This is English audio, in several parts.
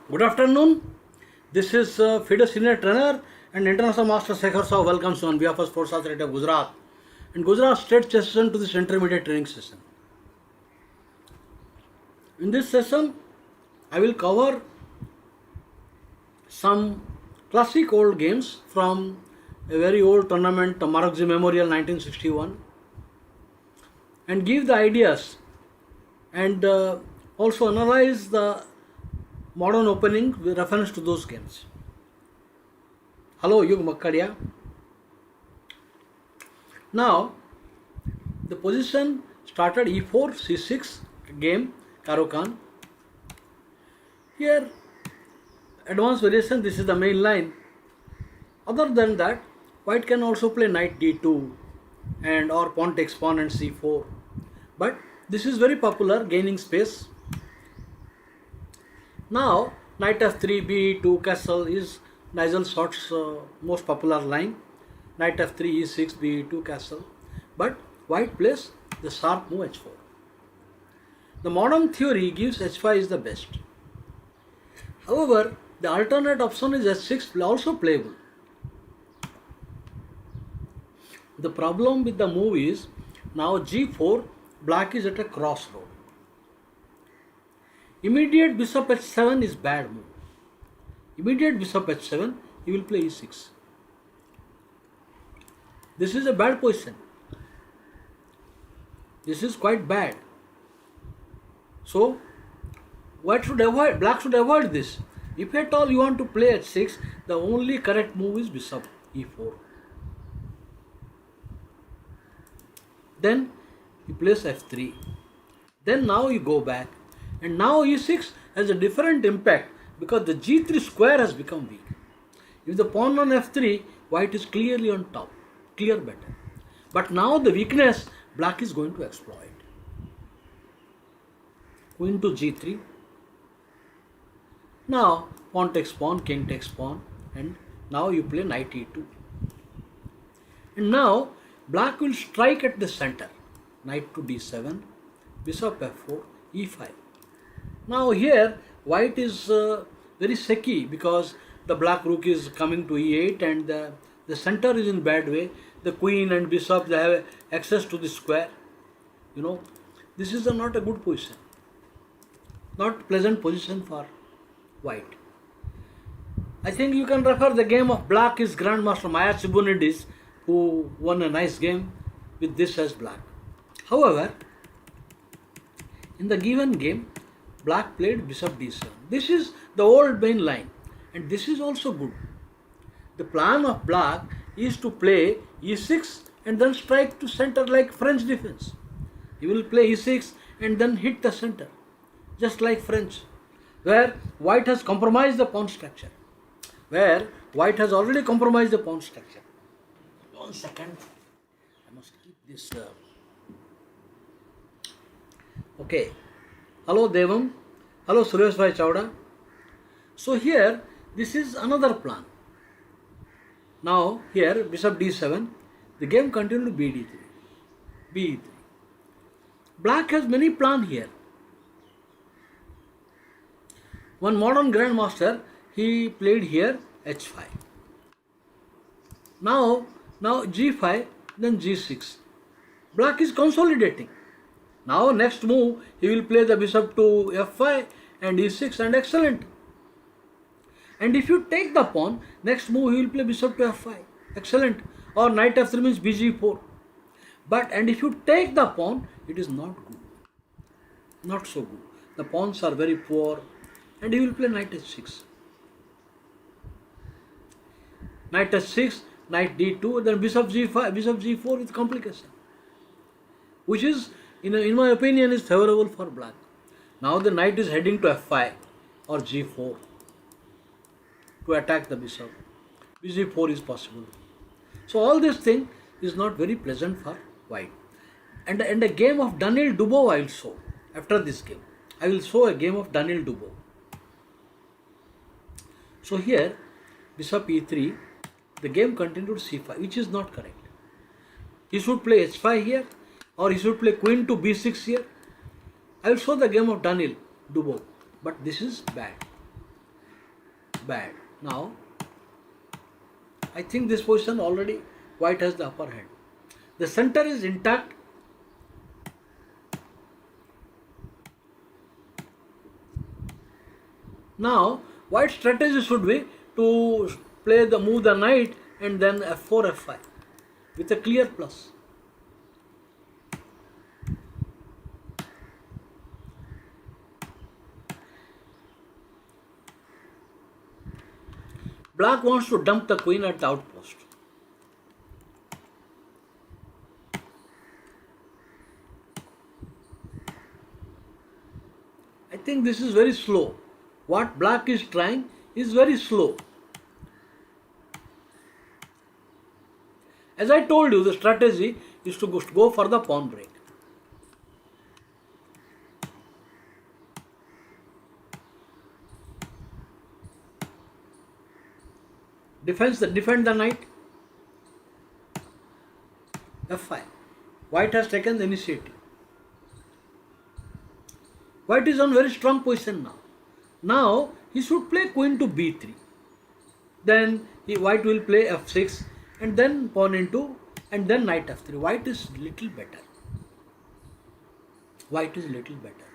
Good afternoon. This is FIDE Senior Trainer and International Master Sekhar Sahu welcomes you on behalf of Sports Authority of Gujarat and Gujarat State session to this intermediate training session. In this session, I will cover some classic old games from a very old tournament, Maragji Memorial 1961, and give the ideas and also analyze the modern opening with reference to those games. Hello, Yug Makkadia. Now, the position started e4, c6 game, Karokan. Here, advanced variation, this is the main line. Other than that, white can also play knight d2 and or pawn takes pawn and c4. But this is very popular, gaining space. Now, knight f3, b2, castle is Nigel Short's most popular line. Knight f3, e6, b2, castle. But white plays the sharp move h4. The modern theory gives h5 is the best. However, the alternate option is h6 also playable. The problem with the move is now g4, black is at a crossroad. Immediate bishop h7 is bad move. Immediate bishop h7, he will play e6. This is a bad position. This is quite bad. So, white should avoid, black should avoid this. If at all you want to play h6, the only correct move is bishop e4. Then he plays f3. Then now you go back. And now e6 has a different impact because the g3 square has become weak. If the pawn on f3, white is clearly on top, clear better. But now the weakness, black is going to exploit. Queen to g3. Now pawn takes pawn, king takes pawn, and now you play knight e2. And now black will strike at the center. Knight to d7, bishop f4, e5. Now here white is very shaky because the black rook is coming to e8 and the center is in bad way. The queen and bishop, they have access to the square. You know, this is not a good position. Not pleasant position for white. I think you can refer the game of black is Grandmaster Maya Chibunidis, who won a nice game with this as black. However, in the given game, black played bishop d7. This is the old main line and this is also good. The plan of black is to play e6 and then strike to center like French defense. He will play e6 and then hit the center, just like French, where white has compromised the pawn structure. Where white has already compromised the pawn structure. 1 second, I must keep this. Okay. Hello Devam. Hello Suresh Bhai Chawda. So here, this is another plan. Now here, bishop d7, the game continued to bd3. b3. Black has many plans here. One modern grandmaster, he played here h5. Now g5, then g6. Black is consolidating. Now next move, he will play the bishop to f5 and e6 and excellent. And if you take the pawn, next move he will play bishop to f5, excellent. Or knight f3 means bg4. And if you take the pawn, it is not good. Not so good. The pawns are very poor and he will play knight h6. Knight h6, knight d2, then bishop g5, bishop g4 with complication. Which is, in my opinion, is favorable for black. Now the knight is heading to f5 or g4 to attack the bishop. bg4 is possible. So all this thing is not very pleasant for white. And a game of Daniel Dubois I will show after this game. I will show a game of Daniel Dubois. So here, bishop e3, the game continued c5, which is not correct. He should play h5 here, or he should play queen to b6 here. I will show the game of Daniel Dubois, but this is bad. bad. Now, I think this position already white has the upper hand. The center is intact. Now, white strategy should be to move the knight and then f4, f5 with a clear plus. Black wants to dump the queen at the outpost. I think this is very slow. What black is trying is very slow. As I told you, the strategy is to go for the pawn break. Defend the knight. f5. White has taken the initiative. White is on very strong position now. Now he should play queen to b3. Then white will play f6 and then pawn into and then knight f3. White is little better. White is little better.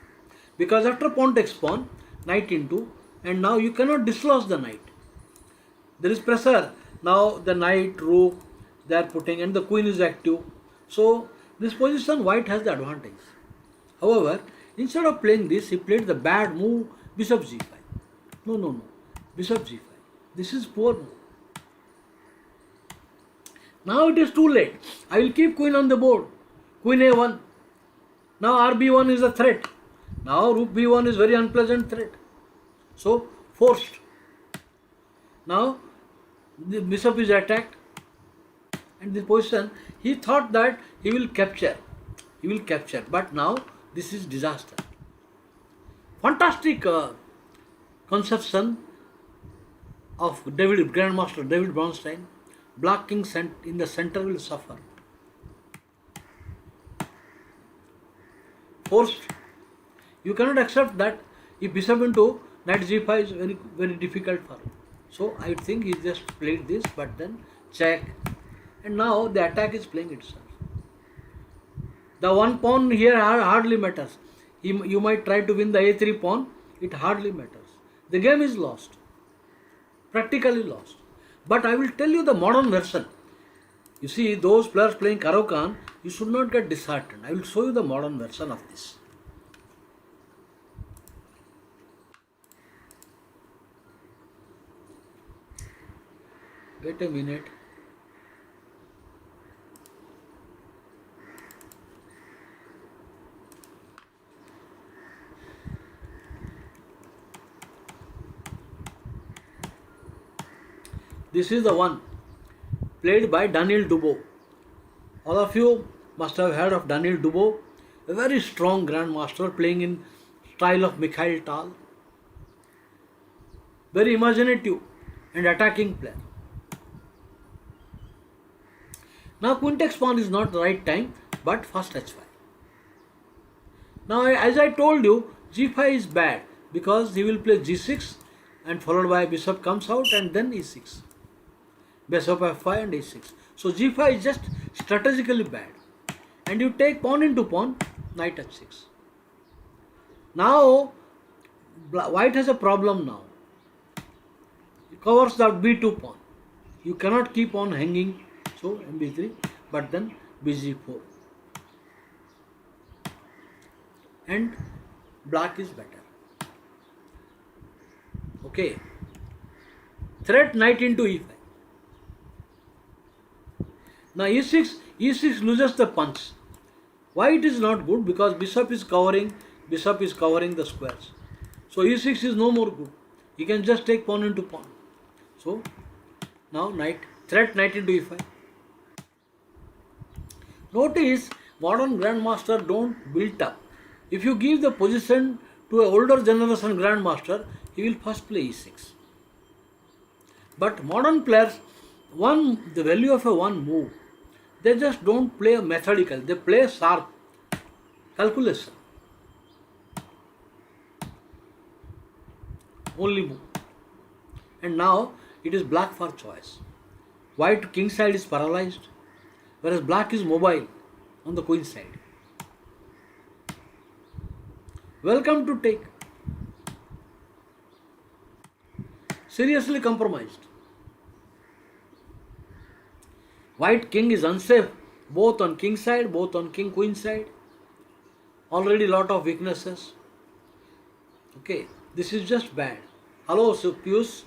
Because after pawn takes pawn, knight into, and now you cannot dislodge the knight. There is pressure. Now the knight, rook, they are putting, and the queen is active. So this position white has the advantage. However, instead of playing this, he played the bad move, bishop g5. No. Bishop g5. This is poor move. Now it is too late. I will keep queen on the board. Queen a1. Now rb1 is a threat. Now rook b1 is very unpleasant threat. So forced. Now the bishop is attacked. And this position, he thought that he will capture. But now this is disaster. Fantastic conception of Grandmaster David Bronstein. Black king in the center will suffer. Forced. You cannot accept that if bishop into knight g5 is very, very difficult for him. So I think he just played this, but then check. And now the attack is playing itself. The one pawn here hardly matters. You might try to win the a3 pawn. It hardly matters. The game is lost. Practically lost. But I will tell you the modern version. You see, those players playing Caro-Kann, you should not get disheartened. I will show you the modern version of this. Wait a minute. This is the one played by Daniel Dubois. All of you must have heard of Daniel Dubois, a very strong grandmaster playing in style of Mikhail Tal. Very imaginative and attacking player. Now queen takes pawn is not the right time, but first h5. Now as I told you, g5 is bad because he will play g6 and followed by bishop comes out and then e6. Bishop f5 and e6. So g5 is just strategically bad. And you take pawn into pawn, knight h6. Now white has a problem now. It covers the b2 pawn. You cannot keep on hanging. So mb3, but then bg4. And black is better. Okay. Threat knight into e5. Now e6 loses the punch. Why it is not good? Because bishop is covering the squares. So e6 is no more good. He can just take pawn into pawn. So now threat knight into e5. Notice modern grandmaster don't build up. If you give the position to an older generation grandmaster, he will first play e6. But modern players, the value of a one move, they just don't play methodical. They play sharp calculation. Only move. And now it is black for choice. White king side is paralyzed, whereas black is mobile on the queen side. Welcome to take. Seriously compromised. White king is unsafe both on king side, both on king queen side. Already lot of weaknesses. Okay, this is just bad. Hello, Pius.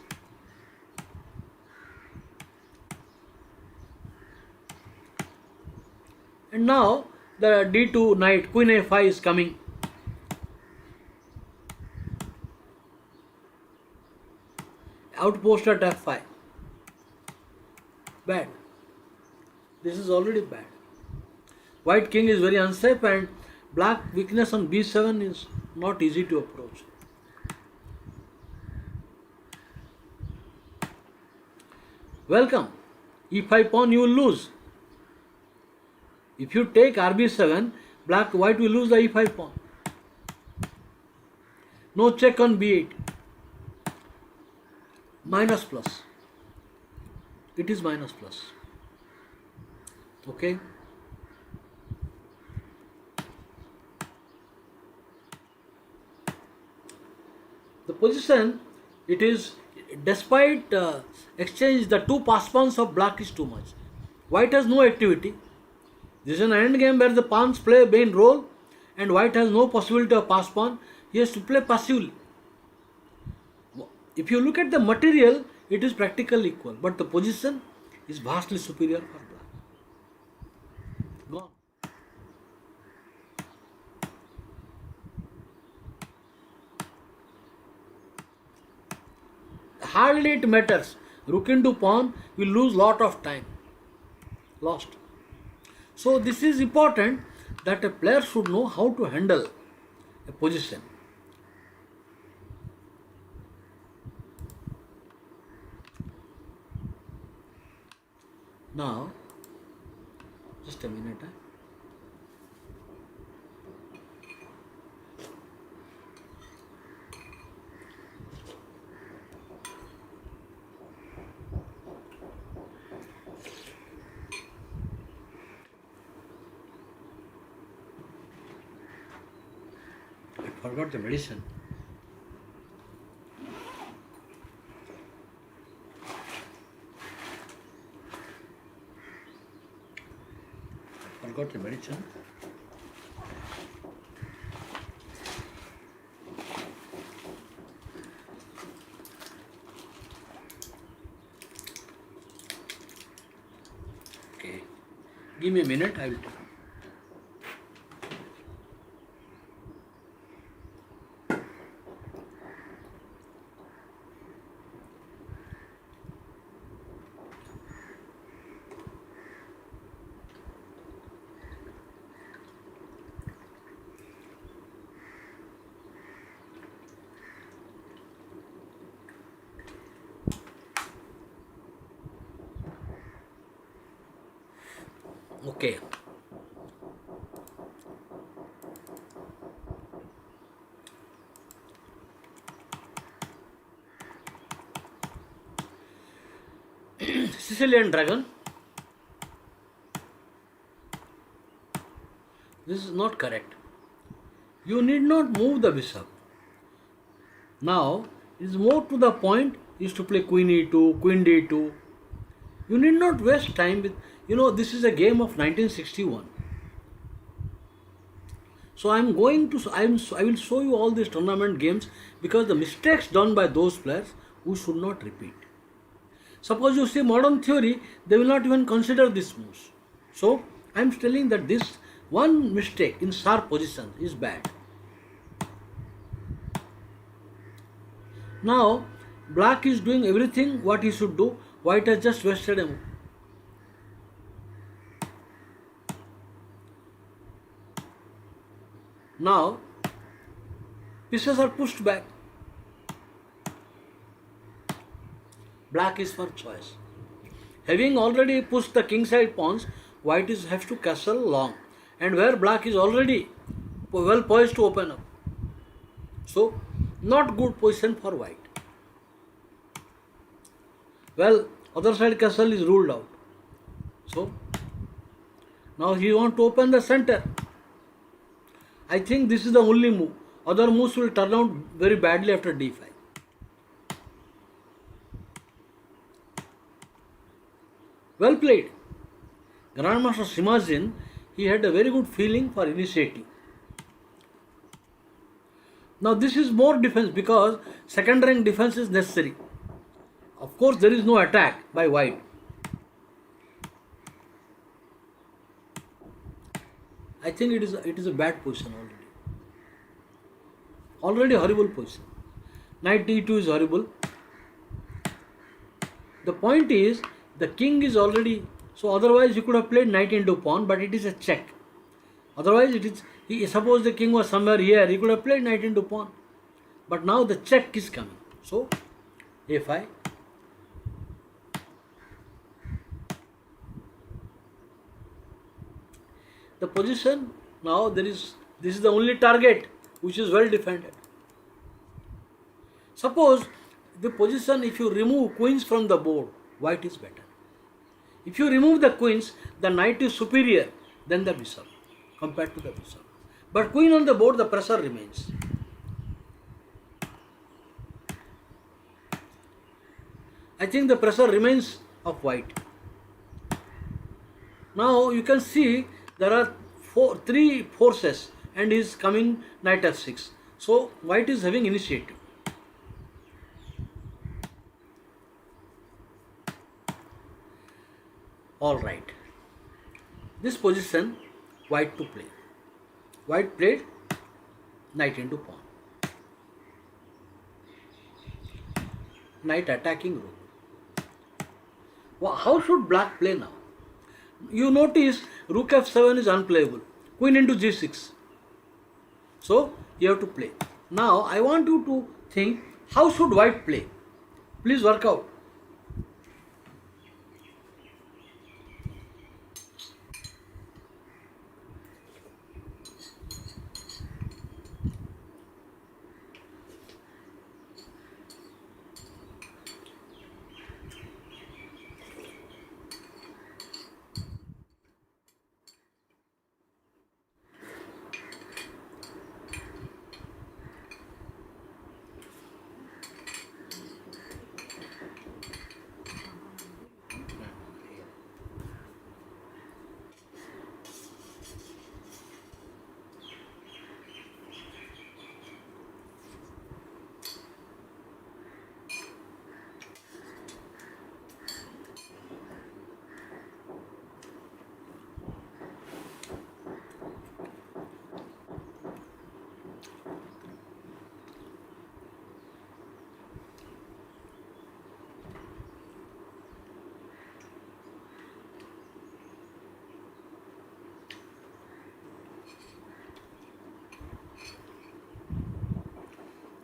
And now the d2 knight, queen a5 is coming. Outpost at f5. Bad. This is already bad. White king is very unsafe and black weakness on b7 is not easy to approach. Welcome. e5 pawn you will lose. If you take rb7, white will lose the e5 pawn. No check on b8. Minus plus. It is minus plus. Okay. The position, it is, despite exchange, the two pass pawns of black is too much. White has no activity. This is an end game where the pawns play main role and white has no possibility of pass pawn. He has to play passively. If you look at the material, it is practically equal, but the position is vastly superior for black. Gone. Hardly it matters. Rook into pawn will lose lot of time. Lost. So this is important that a player should know how to handle a position. Now, just a minute. I forgot the medicine. Forgot the medicine. Okay. Give me a minute, I will tell. Okay. Sicilian dragon. This is not correct. You need not move the bishop. Now, it is more to the point is to play queen e2, queen d2. You need not waste time with, this is a game of 1961. So I will show you all these tournament games because the mistakes done by those players we should not repeat. Suppose you see modern theory, they will not even consider these moves. So I am telling that this one mistake in sharp position is bad. Now black is doing everything what he should do. White has just wasted a move. Now pieces are pushed back. Black is for choice. Having already pushed the king side pawns, white has to castle long, and where black is already well poised to open up. So not good position for white. Well, other side castle is ruled out. So, now he want to open the center. I think this is the only move. Other moves will turn out very badly after d5. Well played. Grandmaster Simazin, he had a very good feeling for initiating. Now this is more defense because second rank defense is necessary. Of course there is no attack by white. I think it is a bad position already. Already horrible position. Knight e2 is horrible. The point is the king is already, so otherwise you could have played knight into pawn, but it is a check. Otherwise it is, suppose the king was somewhere here, he could have played knight into pawn. But now the check is coming. So a5. The position now this is the only target which is well defended. Suppose the position, if you remove queens from the board, white is better. If you remove the queens, the knight is superior than the bishop compared to the bishop. But queen on the board, the pressure remains. I think the pressure remains of white. Now you can see there are three forces and is coming knight f6. So white is having initiative. Alright. This position white to play. White played knight into pawn. Knight attacking rook. Well, how should black play now? You notice rook f7 is unplayable. Queen into g6. So you have to play. Now I want you to think, how should white play? Please work out.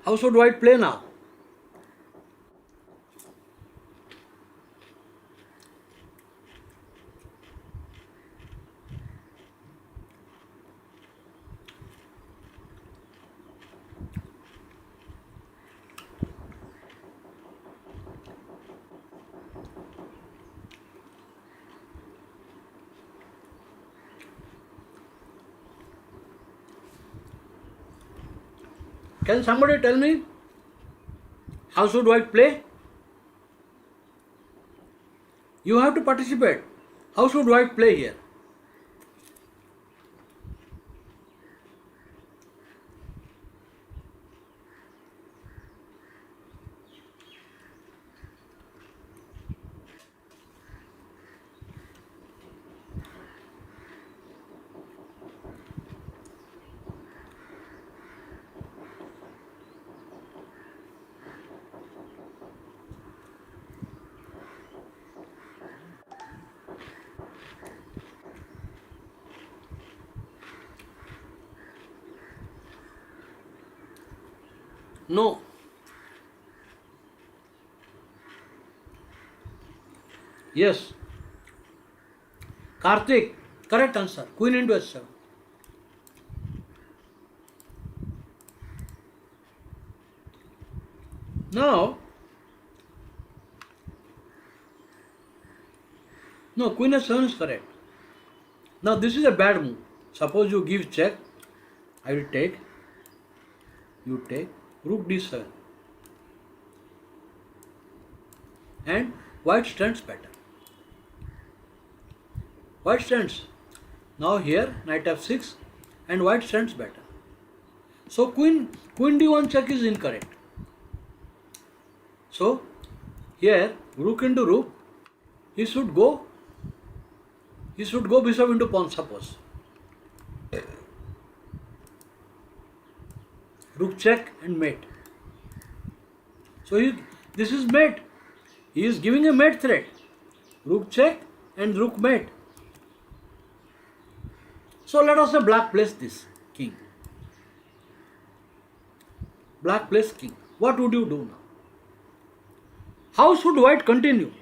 How should white play now? Can somebody tell me how should white play? You have to participate. How should white play here? No. Yes. Karthik, correct answer. Queen into h7. Now, No, queen h7 is correct. Now this is a bad move. Suppose you give check, I will take, you take, rook d7. And white stands better. White stands. Now here knight f6 and white stands better. So queen d1 check is incorrect. So here rook into rook, he should go bishop into pawn, suppose. Rook check and mate. So this is mate. He is giving a mate threat. Rook check and rook mate. So let us say black plays this king. Black plays king. What would you do now? How should white continue?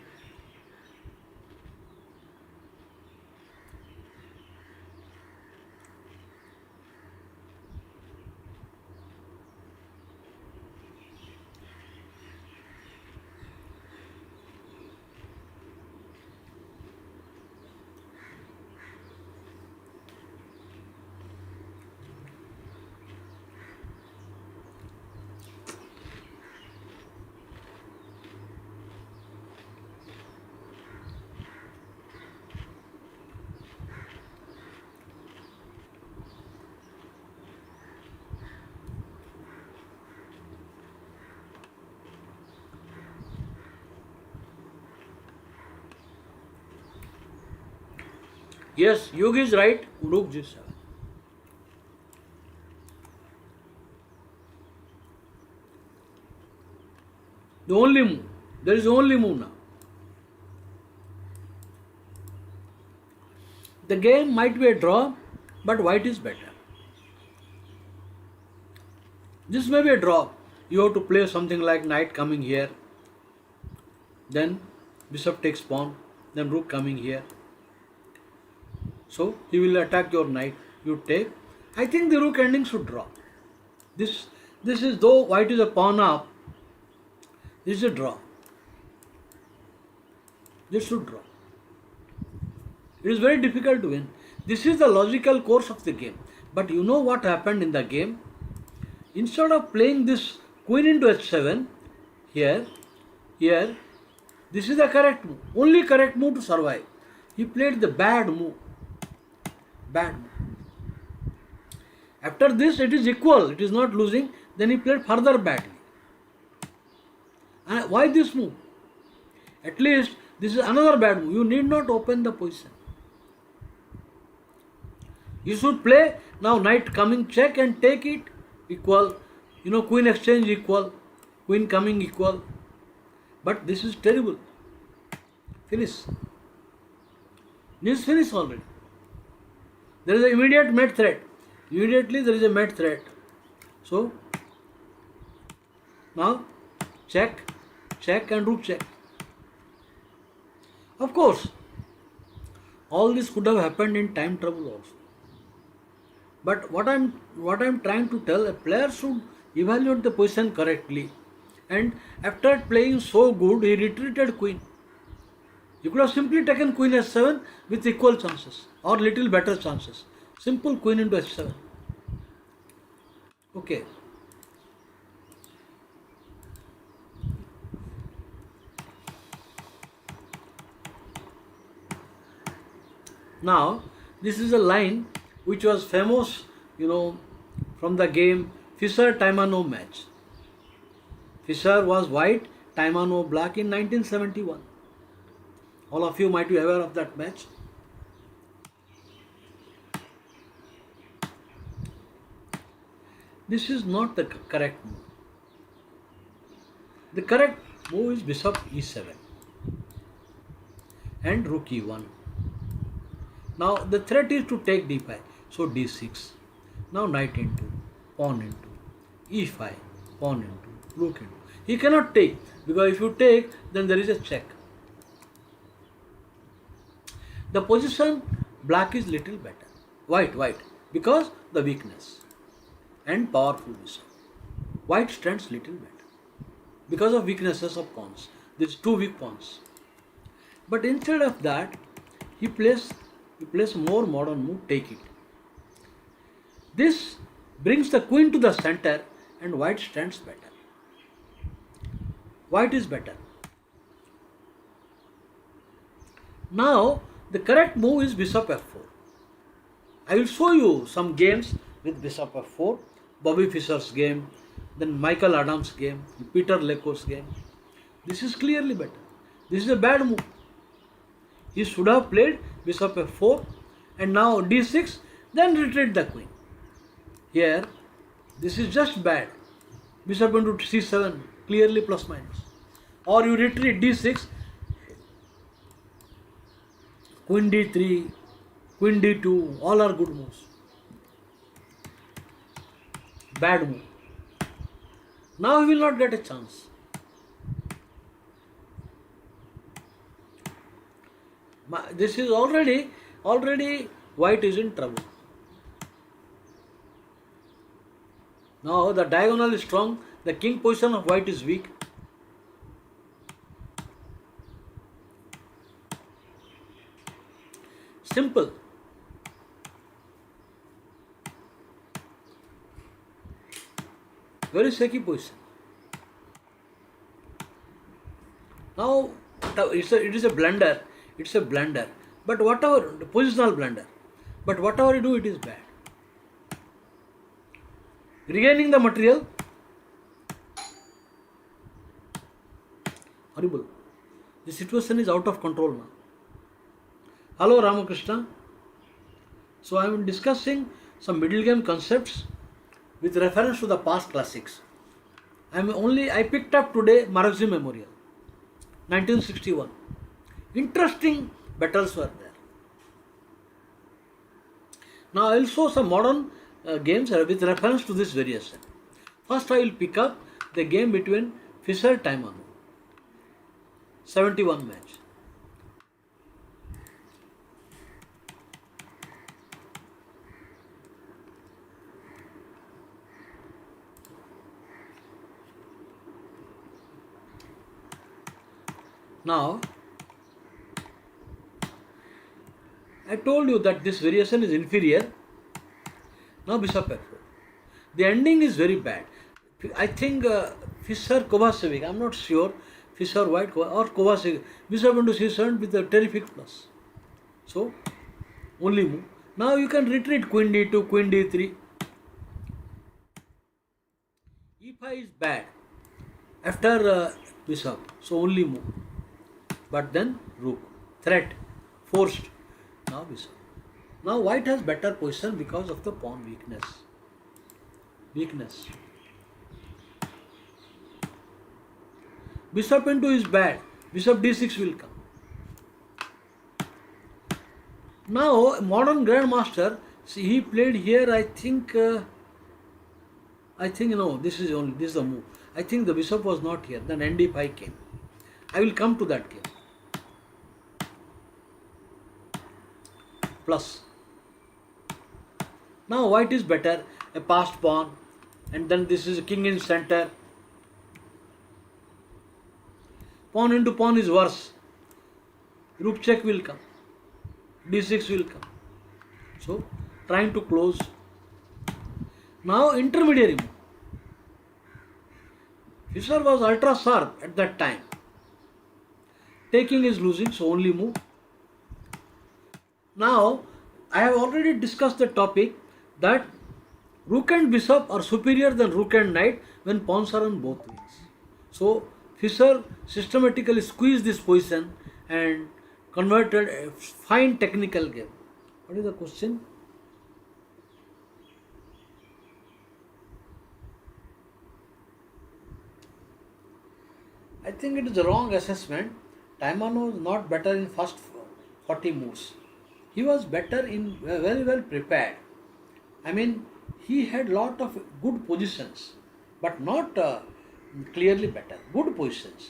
Yes, Yogi is right. Rook g7. The only move. There is only move now. The game might be a draw, but white is better. This may be a draw. You have to play something like knight coming here, then bishop takes pawn, then rook coming here. So he will attack your knight. You take. I think the rook ending should draw. This is, though white is a pawn up, this is a draw. This should draw. It is very difficult to win. This is the logical course of the game. But you know what happened in the game? Instead of playing this queen into h7, here, this is the correct move. Only correct move to survive. He played the bad move. Bad move. After this, it is equal. It is not losing. Then he played further badly. And why this move? At least this is another bad move. You need not open the position. You should play now knight coming check and take it equal. Queen exchange equal. Queen coming equal. But this is terrible. Finish. This is finished already. There is an immediate mate threat. Immediately there is a mate threat. So now check and rook check. Of course, all this could have happened in time trouble also. But what I'm trying to tell, a player should evaluate the position correctly. And after playing so good, he retreated queen. You could have simply taken queen h7 with equal chances or little better chances. Simple queen into h7. Okay. Now, this is a line which was famous, from the game Fischer-Taimanov match. Fischer was white, Taimanov black in 1971. All of you might be aware of that match. This is not the correct move. The correct move is bishop e7 and rook e1. Now the threat is to take d5. So d6. Now knight into, pawn into, e5, pawn into, rook into. He cannot take, because if you take, then there is a check. The position black is little better. White, because the weakness and powerful bishop. White stands little better because of weaknesses of pawns. These two weak pawns. But instead of that, He plays more modern move, take it. This brings the queen to the center and white stands better. White is better. Now the correct move is bishop f4. I will show you some games with bishop f4, Bobby Fischer's game, then Michael Adams' game, Peter Leco's game. This is clearly better. This is a bad move. He should have played bishop f4 and now d6, then retreat the queen. Here, this is just bad. Bishop into c7, clearly plus minus. Or you retreat d6, queen d3, queen d2, all are good moves. Bad move. Now he will not get a chance. This is already white is in trouble. Now the diagonal is strong, the king position of white is weak. Simple. Very shaky position. Now it is a blunder. It's a blunder. But whatever, positional blunder. But whatever you do, it is bad. Regaining the material. Horrible. The situation is out of control now. Hello Ramakrishna. So I am discussing some middle game concepts with reference to the past classics. I picked up today Maragzi Memorial, 1961. Interesting battles were there. Now I will show some modern games with reference to this variation. First I will pick up the game between Fischer and Taimano, 71 match. Now, I told you that this variation is inferior. Now bishop f4. The ending is very bad. I think Fischer Kovacevic, I am not sure, Fischer White or Kovacevic, bishop into c7 with a terrific plus. So, only move. Now you can retreat queen d2, queen d3. e5 is bad after bishop, so only move. But then rook, threat, forced. Now bishop. Now white has better position because of the pawn weakness. Bishop into is bad. Bishop d6 will come. Now modern grandmaster, see, he played here. I think no. This is the move. I think the bishop was not here. Then nd5 came. I will come to that game. Plus. Now white is better, a passed pawn, and then this is a king in center. Pawn into pawn is worse. Rook check will come. d6 will come. So trying to close. Now intermediary move. Fischer was ultra sharp at that time. Taking is losing, so only move. Now, I have already discussed the topic that rook and bishop are superior than rook and knight when pawns are on both wings. So, Fischer systematically squeezed this position and converted a fine technical game. What is the question? I think it is a wrong assessment. Taimano was not better in first 40 moves. He was better in very well prepared. I mean, he had lot of good positions, but not clearly better. Good positions.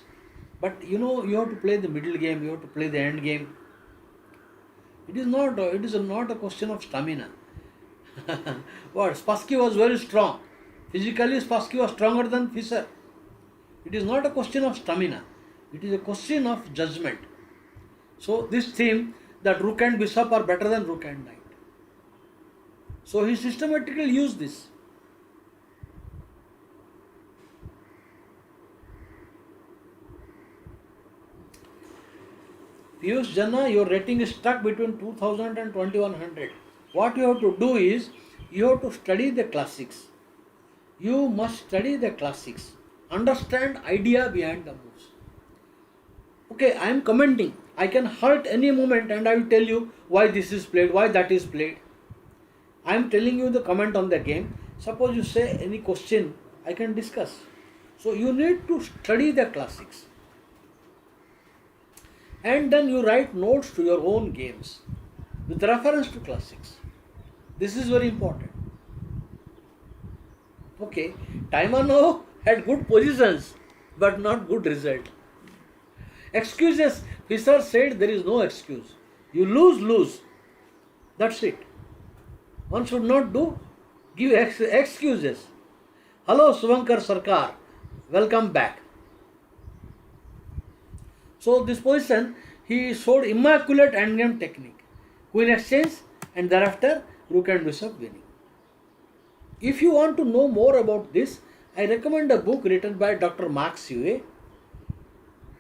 But you have to play the middle game, you have to play the end game. It is not a question of stamina. What? Spassky was very strong. Physically, Spassky was stronger than Fischer. It is not a question of stamina. It is a question of judgment. So this theme that rook and bishop are better than rook and knight. So he systematically used this. Piyush Janna, your rating is stuck between 2000 and 2100. What you have to do is, you have to study the classics. You must study the classics. Understand idea behind the moves. Okay, I am commenting. I can halt any moment and I will tell you why this is played, why that is played. I am telling you the comment on the game. Suppose you say any question, I can discuss. So you need to study the classics. And then you write notes to your own games with reference to classics. This is very important. Okay, Taimano had good positions but not good result. Excuses, Fisher said there is no excuse. You lose. That's it. One should not give excuses. Hello Suvankar Sarkar, welcome back. So this position, he showed immaculate endgame technique. Queen exchange and thereafter rook and bishop winning. If you want to know more about this, I recommend a book written by Dr. Max Huey,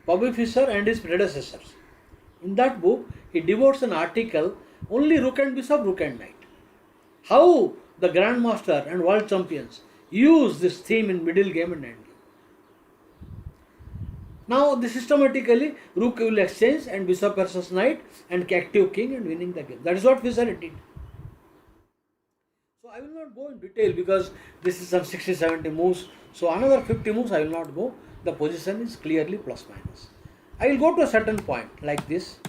Bobby Fischer and his predecessors. In that book, he devotes an article only rook and bishop, rook and knight. How the grandmaster and world champions use this theme in middle game and end game. Now, this systematically rook will exchange and bishop versus knight and active king and winning the game. That is what Fischer did. So I will not go in detail because this is some 60-70 moves. So another 50 moves I will not go. The position is clearly plus minus. I will go to a certain point like this.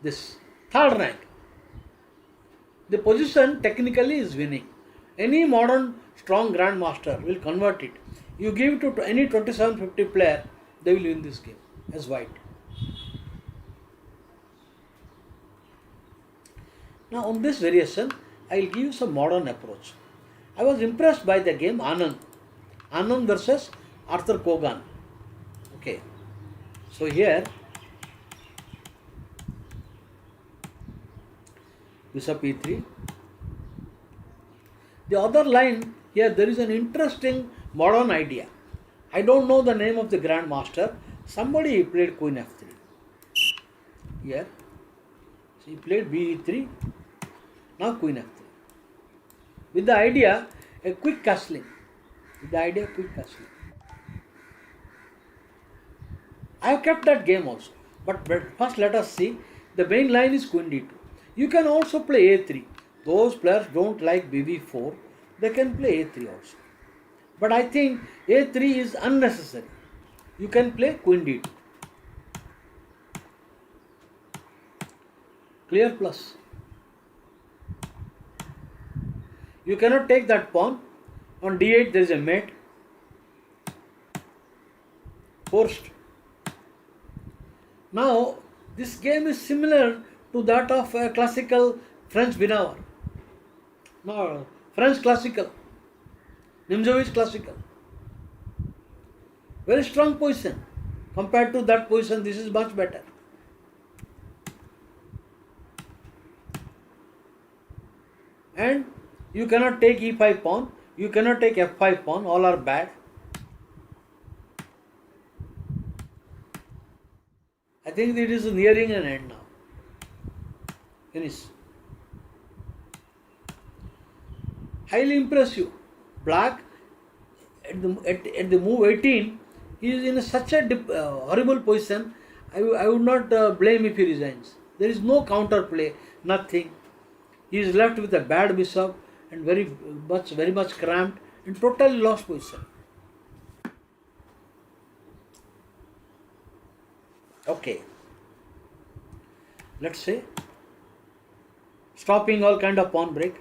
This third rank. The position technically is winning. Any modern strong grandmaster will convert it. You give it to any 27-50 player, they will win this game as white. Now on this variation, I will give you some modern approach. I was impressed by the game Anand. Anand versus Arthur Kogan. Okay. So here, bishop e3. The other line here, there is an interesting modern idea. I don't know the name of the grandmaster. Somebody played queen f3. Here, so he played b3. Now queen f3. With the idea, a quick castling. I have kept that game also. But first let us see. The main line is queen d2. You can also play a3. Those players don't like bb4. They can play a3 also. But I think a3 is unnecessary. You can play queen d2. Clear plus. You cannot take that pawn. On d8 there is a mate. Forced. Now this game is similar to that of a classical French Binaur. No, French classical. Nimzowitsch classical. Very strong position. Compared to that position, this is much better. And you cannot take e5 pawn. You cannot take f5 pawn. All are bad. I think it is nearing an end now. Finish. Highly impressive. Black at the move 18, he is in such a horrible position. I would not blame if he resigns. There is no counter play, nothing. He is left with a bad bishop and very much cramped and totally lost position. Okay. Let's say stopping all kind of pawn break.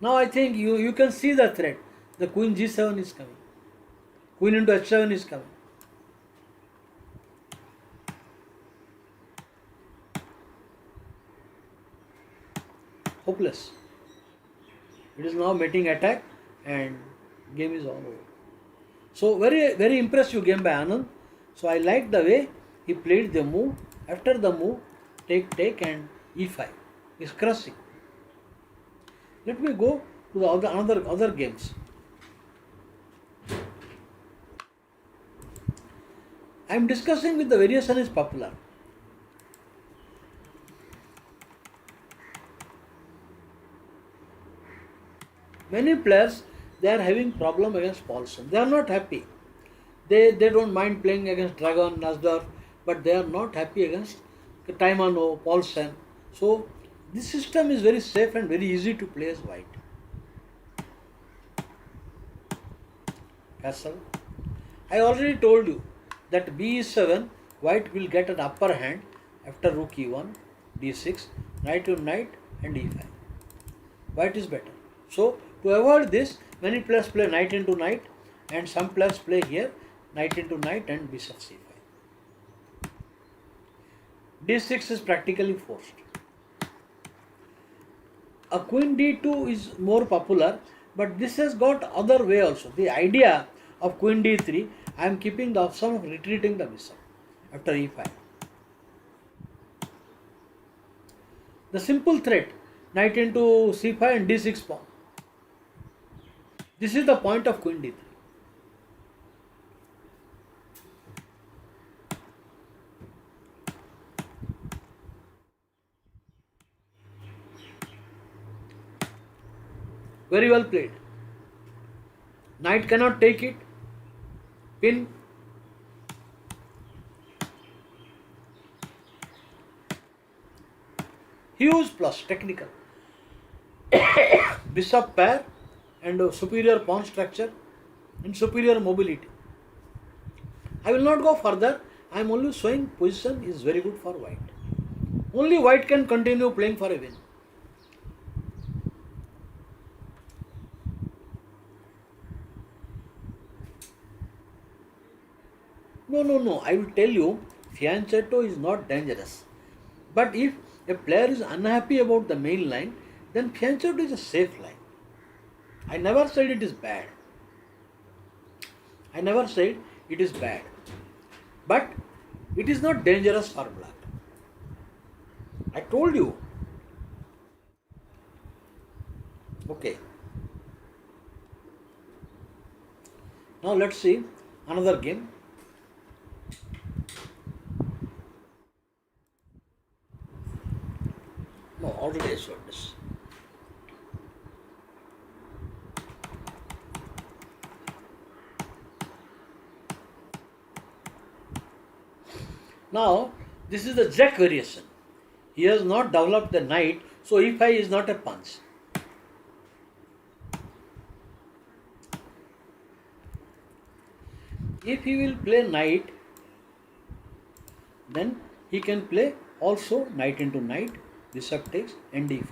Now I think you can see the threat. The queen g7 is coming. Queen into h7 is coming. Hopeless. It is now mating attack and game is all over. So very impressive game by Anand. So I like the way he played the move. After the move, take and e5 is crushing. Let me go to the other games. I am discussing with the variation is popular. Many players, they are having problem against Paulson. They are not happy. They don't mind playing against Dragon, Nasdaq, but they are not happy against Taimano, Paulsen. So this system is very safe and very easy to play as white. Castle. I already told you that b7, white will get an upper hand after rook e1, d6, knight to knight and e5. White is better. So to avoid this, many players play knight into knight and some players play here knight into knight and bishop c5. d6 is practically forced. A queen d2 is more popular, but this has got other way also. The idea of queen d3, I am keeping the option of retreating the bishop after e5. The simple threat, knight into c5 and d6 pawn. This is the point of queen d3. Very well played. Knight cannot take it. Pin. Huge plus, technical. Bishop pair and superior pawn structure and superior mobility. I will not go further. I am only showing position is very good for white. Only white can continue playing for a win. No. I will tell you, fianchetto is not dangerous. But if a player is unhappy about the main line, then fianchetto is a safe line. I never said it is bad. But it is not dangerous for black. I told you. Okay. Now let's see another game. No, already I showed this. Now, this is the jack variation. He has not developed the knight, so e5 is not a punch. If he will play knight, then he can play also knight into knight, bishop takes and d5.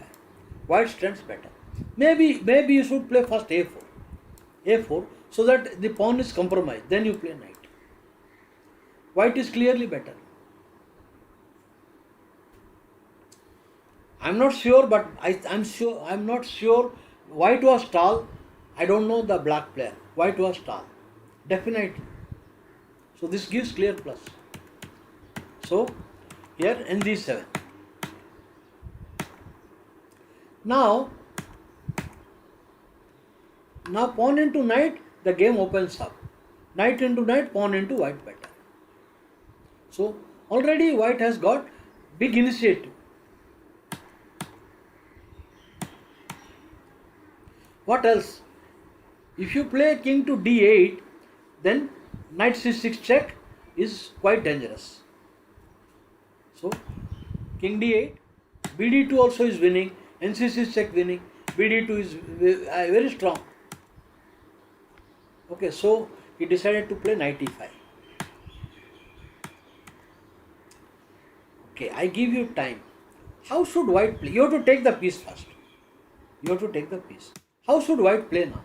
White stands better. Maybe you should play first a4, so that the pawn is compromised. Then you play knight. White is clearly better. I'm not sure, but I'm not sure. White was tall. I don't know the black player. White was tall. Definitely. So this gives clear plus. So here NG7. Now pawn into knight, the game opens up. Knight into knight, pawn into white better. So already white has got big initiative. What else? If you play king to d8, then knight c6 check is quite dangerous. So king d8, bd2 also is winning, nc6 check winning, bd2 is very strong. Okay, so he decided to play knight e5. Okay, I give you time. How should white play? You have to take the piece first. How should white play now?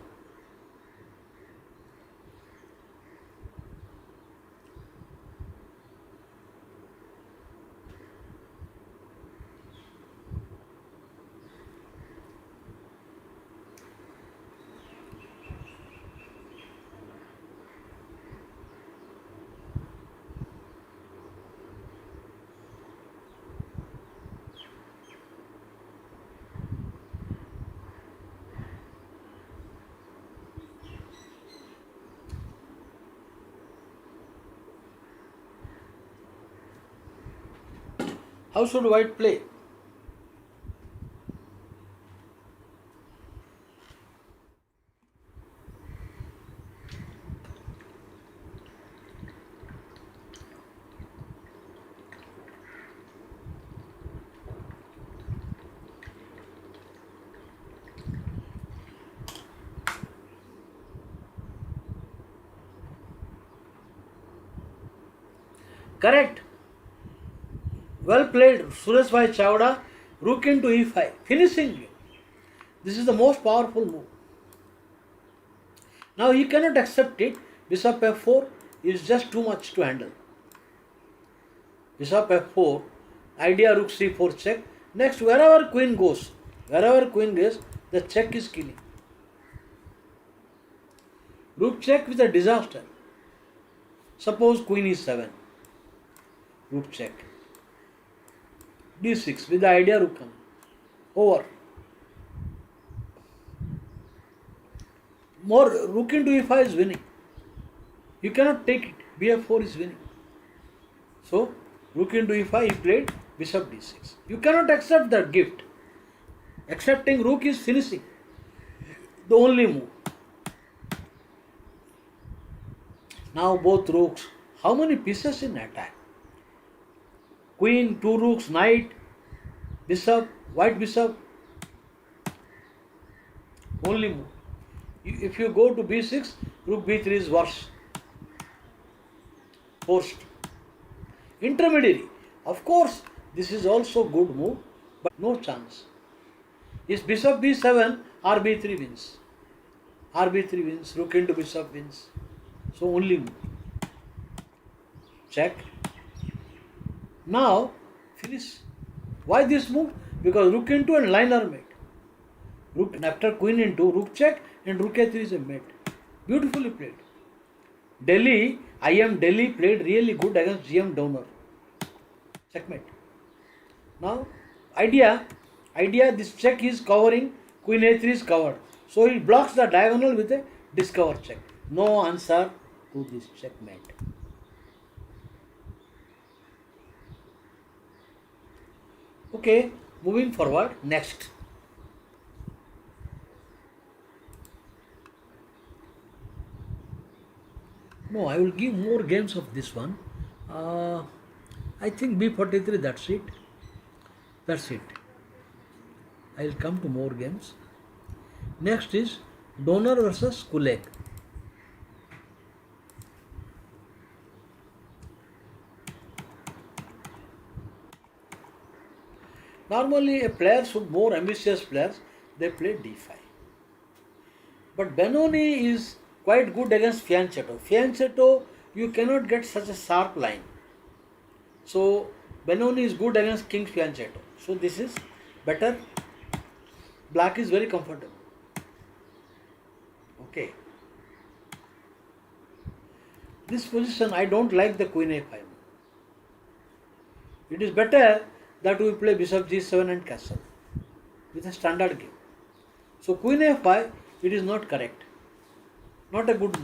How should white play? Correct. Well played, Suresh Bhai Chawda. Rook into e5. Finishing. This is the most powerful move. Now he cannot accept it. Bishop f4 is just too much to handle. Bishop f4. Idea rook c4 check. Next, wherever queen goes, the check is killing. Rook check with a disaster. Suppose queen is 7. Rook check. d6 with the idea rook come. Over. More rook into e5 is winning. You cannot take it. bf4 is winning. So rook into e5 he played bishop d6. You cannot accept that gift. Accepting rook is finishing. The only move. Now both rooks. How many pieces in attack? Queen, 2 rooks, knight, bishop, white bishop. Only move. If you go to b6, rook b3 is worse. Forced. Intermediary. Of course, this is also good move, but no chance. Is bishop b7, rb3 wins. rb3 wins, rook into bishop wins. So only move. Check. Now finish. Why this move? Because rook into and line are made. Rook after queen into rook check and rook a3 is a mate. Beautifully played. Delhi played really good against GM Downer. Checkmate. Now idea this check is covering, queen a3 is covered. So it blocks the diagonal with a discover check. No answer to this checkmate. Okay, moving forward. Next. No, I will give more games of this one. I think b43, that's it. I will come to more games. Next is Donor versus Kulek. Normally a player should, more ambitious players, they play d5. But Benoni is quite good against Fianchetto. Fianchetto, you cannot get such a sharp line. So Benoni is good against King Fianchetto. So this is better. Black is very comfortable. Okay. This position, I don't like the queen a5. It is better that we play bishop g7 and castle with a standard game. So queen a5, it is not correct. Not a good move.